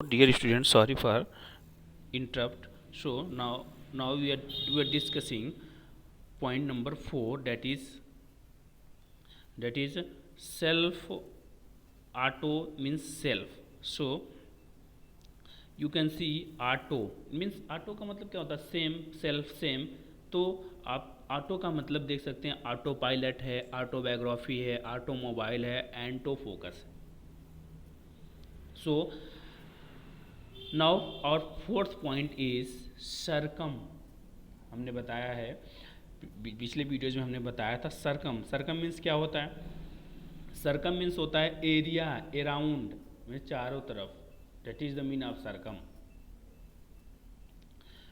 Dear students, sorry for interrupt. So now we are discussing point number 4, that is self. Auto means self. So you can see auto means, auto का मतलब क्या होता है? Same, self, same. तो आप auto का मतलब देख सकते हैं, ऑटो पायलट है, ऑटोबायोग्राफी है, ऑटोमोबाइल है, एंटो फोकस है. सो नाउ और फोर्थ पॉइंट इज सरकम. हमने बताया है, पिछले वीडियोज में हमने बताया था सरकम. सरकम मीन्स क्या होता है? सरकम मीन्स होता है एरिया, अराउंड में, चारों तरफ. That is the mean of circum.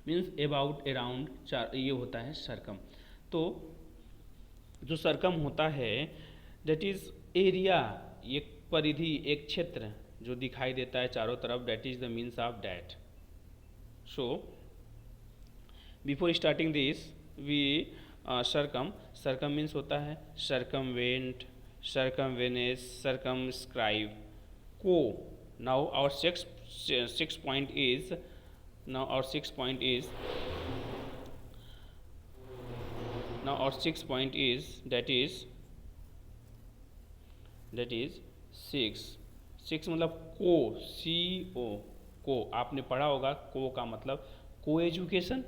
Means about, around, चार, ये होता है सरकम. तो जो सरकम होता है दैट इज एरिया, एक परिधि, एक क्षेत्र जो दिखाई देता है चारों तरफ. That is the means of that. So before starting this we circum means होता है circumvent, circumvenous, circumscribe, co. Now our sixth point is now our sixth point is now our sixth point is that is six मतलब को, सी ओ, को. आपने पढ़ा होगा को का मतलब co education.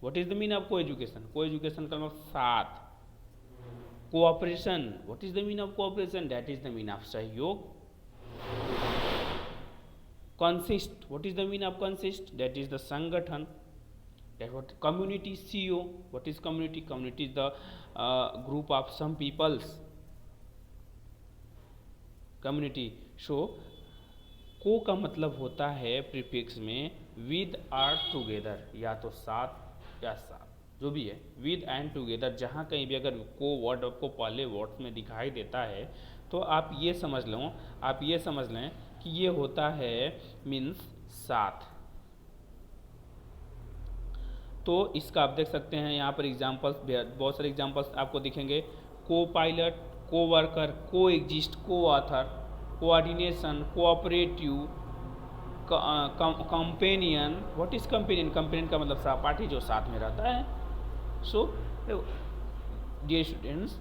What is the mean of co education? Co education का मतलब साथ. Cooperation, what is the mean of cooperation? That is the mean of सहयोग. Consist, what is the mean of consist? That is the संगठन. That what community, CO. What is community? Community is the group of some peoples. Community. So co का मतलब होता है prefix में with और together, या तो साथ या साथ, जो भी है, विद एंड टुगेदर. जहाँ कहीं भी अगर को वर्ड आपको पहले वर्ड्स में दिखाई देता है तो आप ये समझ लें कि ये होता है मीन्स साथ. तो इसका आप देख सकते हैं यहाँ पर एग्जाम्पल्स, बहुत सारे एग्जाम्पल्स आपको दिखेंगे. को पायलट, को वर्कर, को एग्जिस्ट, को author, coordination, cooperative, companion. What is companion? Companion का मतलब सहपाठी, जो साथ में रहता है. So, dear students,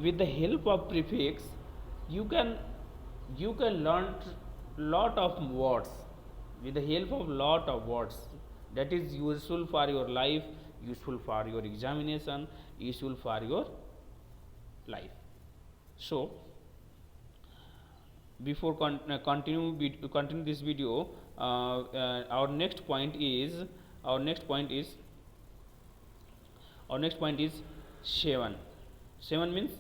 with the help of prefix, you can learn lot of words. With the help of lot of words, that is useful for your life, useful for your examination, useful for your life. So, before continue this video, our next point is seven. Seven means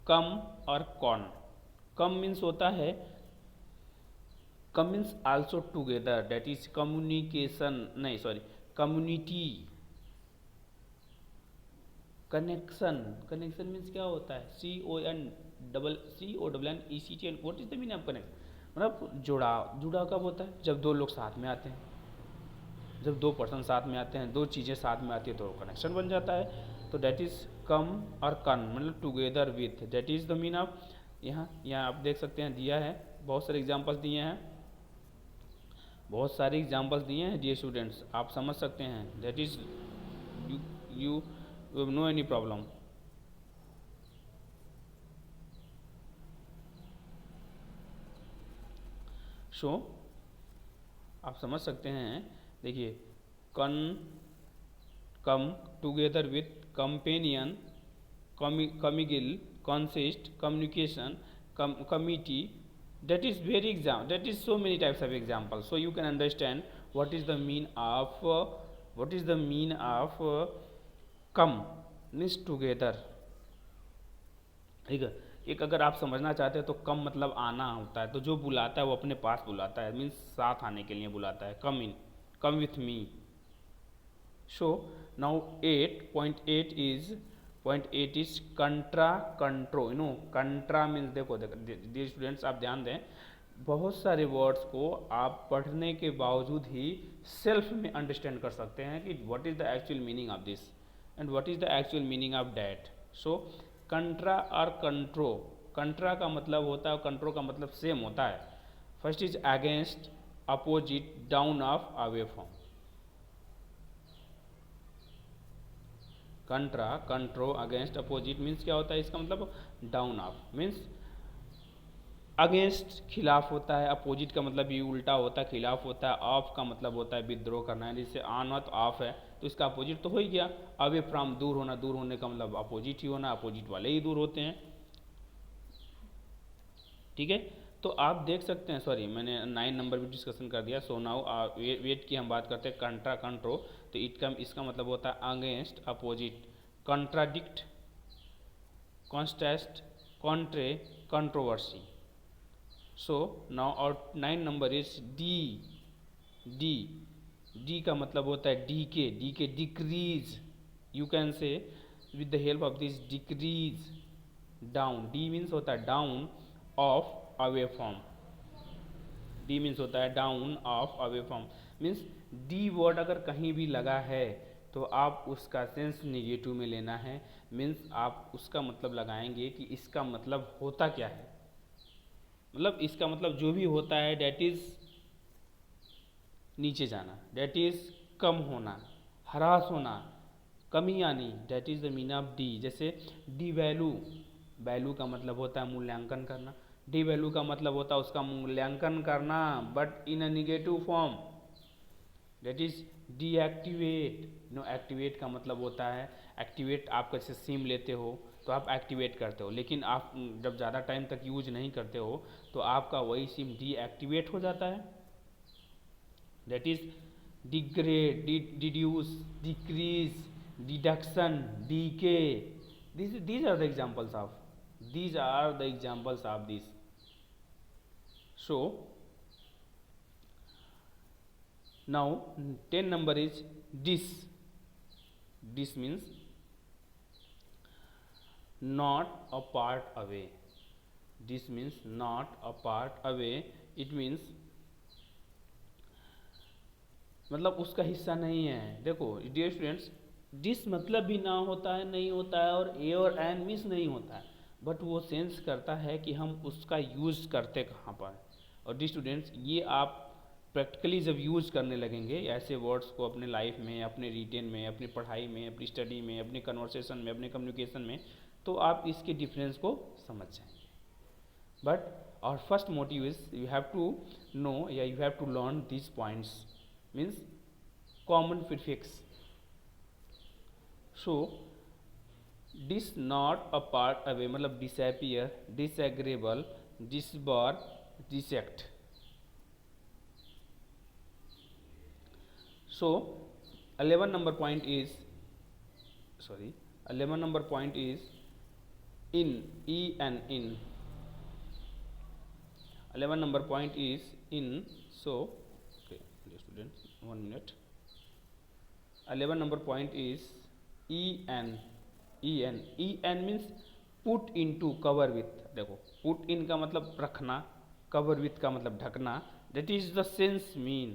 com और con. Com means होता है, com means also together. That is communication, नहीं sorry, community. Connection, connection means क्या होता है? CONNECTN. What is the meaning of connect? मतलब जुड़ाव. जुड़ाव कब होता है? जब दो लोग साथ में आते हैं, जब दो पर्सन साथ में आते हैं, दो चीज़ें साथ में आती है तो कनेक्शन बन जाता है. तो दैट इज कम और कन मतलब together with. That is the mean of. यहाँ आप देख सकते हैं, दिया है, बहुत सारे एग्जांपल्स दिए हैं, डियर स्टूडेंट्स. आप समझ सकते हैं. That is you know any problem. So आप समझ सकते हैं. देखिए, com, together with, companion, commingle, consist, communication, committee. That is so many types of examples. So you can understand what is the mean of come means together. ठीक है. एक अगर आप समझना चाहते हैं तो कम मतलब आना होता है. तो जो बुलाता है वो अपने पास बुलाता है, मीन्स साथ आने के लिए बुलाता है. Come with me. So now 8.8 is कंट्रा कंट्रो. कंट्रा means, देखो डियर स्टूडेंट्स, आप ध्यान दें, बहुत सारे वर्ड्स को आप पढ़ने के बावजूद ही सेल्फ में अंडरस्टैंड कर सकते हैं कि what is the actual meaning of this and what is the actual meaning of that. So contra और कंट्रो. कंट्रा का मतलब होता है, कंट्रो का मतलब सेम होता है. First is against, opposite, down off, away from. कंट्रा, कंट्रो, against, opposite means क्या होता है, इसका मतलब डाउन ऑफ मीन्स अगेंस्ट खिलाफ होता है, अपोजिट का मतलब ये उल्टा होता है, खिलाफ होता है, ऑफ का मतलब होता है विद्रोह करना है, जैसे ऑन और ऑफ है तो इसका अपोजिट तो हो ही गया। अवे फ्रॉम दूर होना, दूर होने का मतलब अपोजिट ही होना, अपोजिट वाले ही दूर होते हैं। ठीक है, तो आप देख सकते हैं, सॉरी मैंने 9 नंबर भी डिस्कशन कर दिया। सो नाउ वेट की हम बात करते हैं कंट्रा, कंट्रो, तो इसका मतलब होता है against, opposite, contradict, contrast, contra, controversy. So now और 9 number is D. D, D का मतलब होता है डी के decrease, you can say with the help of this decrease, down, D means होता है down off, away from, D means होता है down off, away from means D word अगर कहीं भी लगा है तो आप उसका सेंस निगेटिव में लेना है। मीन्स आप उसका मतलब लगाएंगे कि इसका मतलब होता क्या है, मतलब इसका मतलब जो भी होता है डेट इज नीचे जाना, डेट इज कम होना, हरास होना, कमी आनी, that is the mean of D. जैसे डी वैल्यू, वैल्यू का मतलब होता है मूल्यांकन करना, डी वैल्यू का मतलब होता है उसका मूल्यांकन करना but in a negative form, that is deactivate. No, activate का मतलब होता है, एक्टिवेट आप कैसे सिम लेते हो तो आप एक्टिवेट करते हो, लेकिन आप जब ज़्यादा टाइम तक यूज नहीं करते हो तो आपका वही सिम डीएक्टिवेट हो जाता है। That is degrade, deduce, decrease, deduction, decay, these are the examples of, these are the examples of this. So now 10 number is dis. Dis means not a part away. This means not a part away. It means मतलब उसका हिस्सा नहीं है। देखो dear students, dish मतलब भी ना होता है, नहीं होता है, और ए और एन मिस नहीं होता है, बट वो सेंस करता है कि हम उसका यूज़ करते कहाँ पर। और डी स्टूडेंट्स, ये आप प्रैक्टिकली जब यूज़ करने लगेंगे ऐसे वर्ड्स को अपने लाइफ में, अपने रिटेन में, अपनी पढ़ाई में, अपनी स्टडी में, अपने कन्वर्सेशन में, अपने कम्युनिकेशन में, तो आप इसके डिफरेंस को समझ जाएंगे। But our first motive is you have to know, yeah, you have to learn these points, means common prefix. So dis not a part away मतलब disappear, disagreeable, disbar, dissect. So 11 number point is, sorry, 11 number point is in, e and in. 11 number point is in. So okay, students, 1 minute. 11 number point is en. En means put into, cover with. देखो put in का मतलब रखना, cover with का मतलब ढकना, that is the sense mean.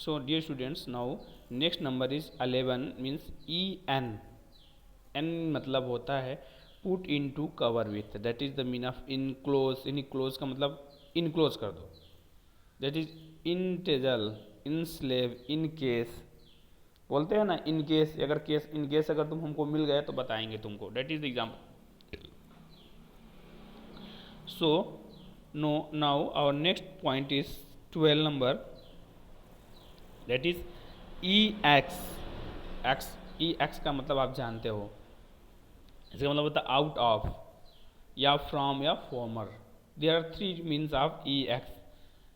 So dear students, now next number is 11 means en. En मतलब होता है put into, cover with, that is the mean of enclose. Enclose का मतलब enclose कर दो, that is integral, enslave, encase, बोलते हैं ना इन केस, अगर केस इन केस अगर तुम हमको मिल गए तो बताएंगे तुमको, that is the example. So no, now our next point is 12 number, that is ex. ex का मतलब आप जानते हो, इसका मतलब होता है आउट ऑफ, या फ्रॉम, या former. There are 3 means of ex.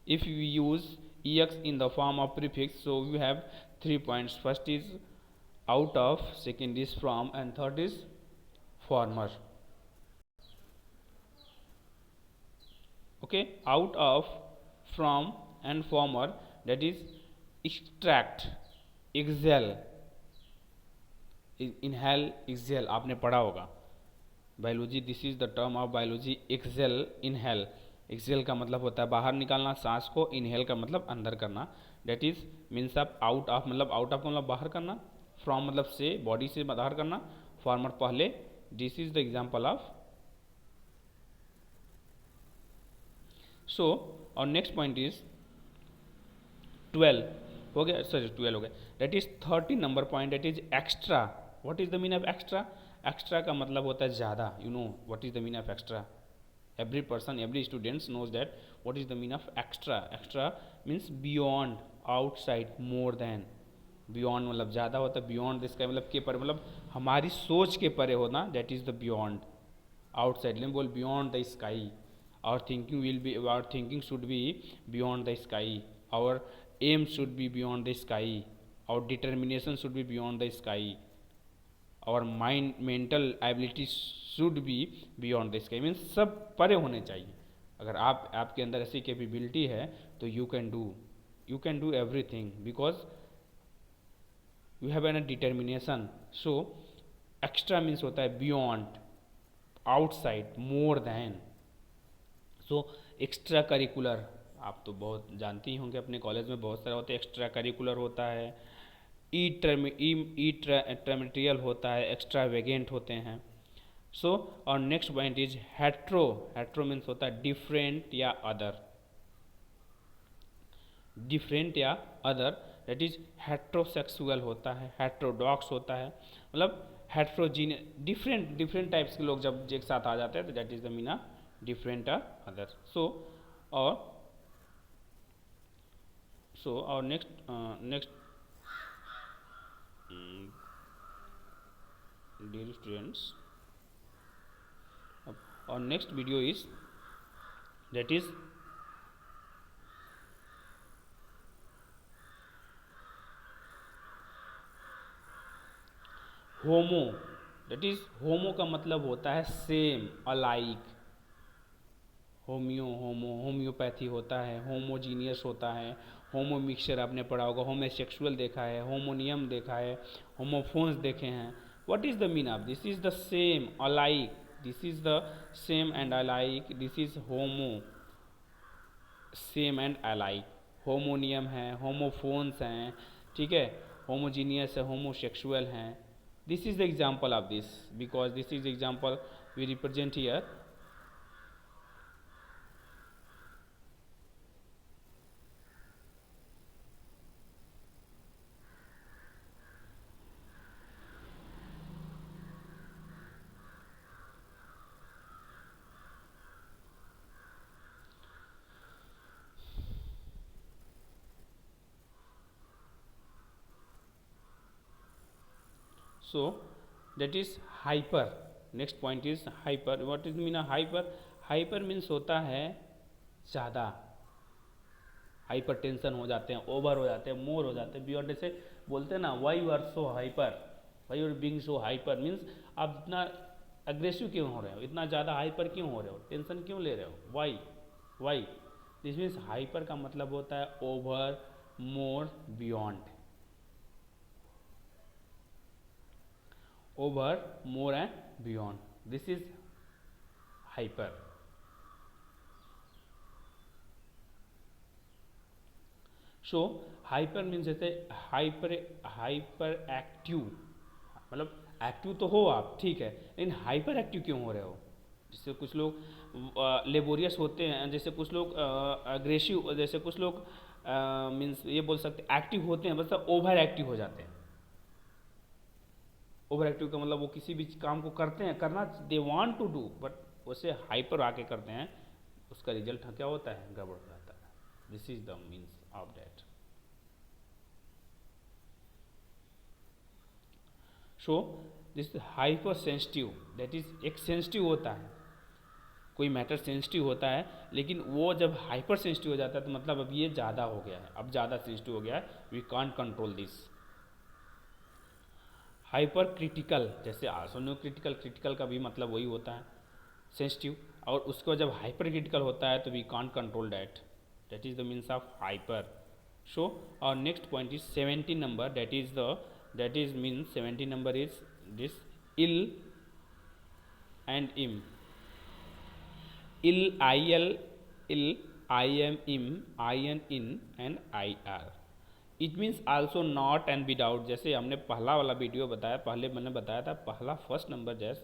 if you use ex in the form of prefix, so you have 3 points. First is out of, second is from, and third is former. Okay, out of, from and former, that is extract, exhale, inhale, exhale, आपने पढ़ा होगा. Biology, this is the term of biology. Exhale, inhale, exhale का मतलब होता है बाहर निकालना सांस को, इनहेल का मतलब अंदर करना, that is means of out of, मतलब आउट ऑफ मतलब बाहर करना, फ्रॉम मतलब से, बॉडी से बाहर करना, फॉर्मर पहले, this is the example of. So और नेक्स्ट पॉइंट इज 12 हो गया, सॉरी 12 हो गया, that is 13 number point, that is extra. What is the mean of extra? Extra का मतलब होता है ज़्यादा, you know what is the mean of extra. every person, every students knows that what is the mean of extra. Extra means beyond, outside, more than। beyond मतलब ज़्यादा होता है, beyond this का मतलब के परे, मतलब हमारी सोच के परे होना, that is the beyond। outside लेकिन बोल beyond the sky, our thinking will be, our thinking should be beyond the sky, our aim should be beyond the sky, our determination should be beyond the sky, और mind mental ability should be beyond the sky, means सब परे होने चाहिए। अगर आपके अंदर ऐसी capability है तो you can do everything, because you have an determination. So extra means होता है beyond, outside, more than. So extra curricular आप तो बहुत जानते ही होंगे, अपने कॉलेज में बहुत सारा होता है, एक्स्ट्रा करिकुलर होता है, ट्रामेटेरियल होता है, एक्स्ट्रा वेगेंट होते हैं। सो और next point is hetero. Hetero means होता है डिफरेंट या अदर, डिफरेंट या अदर, दैट इज हेट्रोसेक्सुअल होता है, हेट्रोडॉक्स होता है, मतलब हेट्रोजीन, डिफरेंट टाइप्स के लोग जब एक साथ आ जाते हैं तो that is the mean different या अदर। सो और next dear students, our next video is, that is homo. That is homo का मतलब होता है सेम, अलाइक। होम्योपैथी होता है, होमोजीनियस होता है, होमो मिक्सचर आपने पढ़ा होगा, होमोसेक्सुअल देखा है, होमोनियम देखा है, होमोफोन्स देखे हैं। What is the mean of this? Is the same, alike, this is the same and alike, this is homo, same and alike. Homonym है, होमोफोन्स हैं, ठीक है, होमोजीनियस है, होमोसेक्सुअल हैं। This is the example of this, because this is example we represent here. So that is hyper. Next point is hyper. What is mean of hyper? Hyper means होता है ज़्यादा, hyper tension हो जाते हैं, over हो जाते हैं, मोर हो जाते हैं, बियॉन्ड। जैसे बोलते हैं ना, why you are so hyper, why you are being so hyper, means आप इतना अग्रेसिव क्यों हो रहे हो, इतना ज़्यादा हाइपर क्यों हो रहे हो, टेंशन क्यों ले रहे हो, वाई। दिस मीन्स हाइपर का मतलब होता है over, more, beyond. over, more and beyond, this is hyper। so hyper means जैसे हाइपर एक्टिव, मतलब एक्टिव तो हो आप, ठीक है, लेकिन हाइपर एक्टिव क्यों हो रहे हो? जैसे कुछ लोग लेबोरियस होते हैं, जैसे कुछ लोग अग्रेसिव, जैसे कुछ लोग मीन्स ये बोल सकते एक्टिव होते हैं, बस ओवर एक्टिव हो जाते हैं। ओवर एक्टिव का मतलब वो किसी भी काम को करते हैं, करना they want to do, but उसे हाइपर आके करते हैं, उसका रिजल्ट क्या होता है, गड़बड़ हो जाता है। This is the means of that. So this hyper sensitive, that is एक सेंसिटिव होता है, कोई मैटर सेंसिटिव होता है, लेकिन वो जब हाइपर सेंसिटिव हो जाता है तो मतलब अब ये ज़्यादा हो गया है, अब ज़्यादा सेंसिटिव हो गया है, we can't control this. Hyper critical, जैसे आसोनो क्रिटिकल, क्रिटिकल का भी मतलब वही होता है सेंसिटिव, और उसको जब हाइपर क्रिटिकल होता है तो we can't control that, that is the means of hyper. So और next point is 17 number, that is means 17 number is this il and im. Il, il, im, in and ir. इट मीन्स आल्सो नॉट and विदाउट. जैसे हमने पहला वाला वीडियो बताया, पहले मैंने बताया था, पहला फर्स्ट नंबर जैसे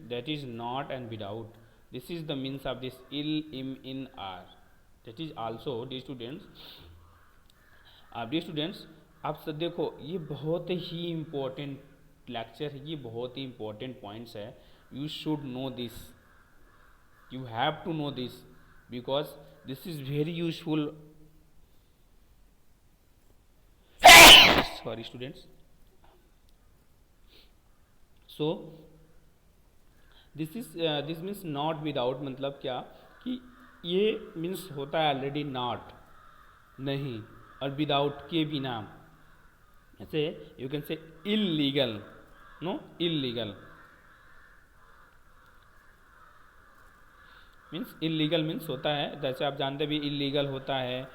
that is not and without. This is the means of this il, im, in, ir. That is also dear students. आप सब देखो, ये बहुत ही इम्पोर्टेंट लेक्चर है, ये बहुत ही इम्पोर्टेंट पॉइंट्स है. You should know this, you have to know this because this is very useful. Sorry students. So this means not without. मतलब क्या कि ये मीन्स होता है ऑलरेडी नॉट, नहीं, और विदाउट के बिना. ऐसे you can say illegal, no, illegal means, illegal means होता है, जैसे आप जानते भी इलीगल होता है,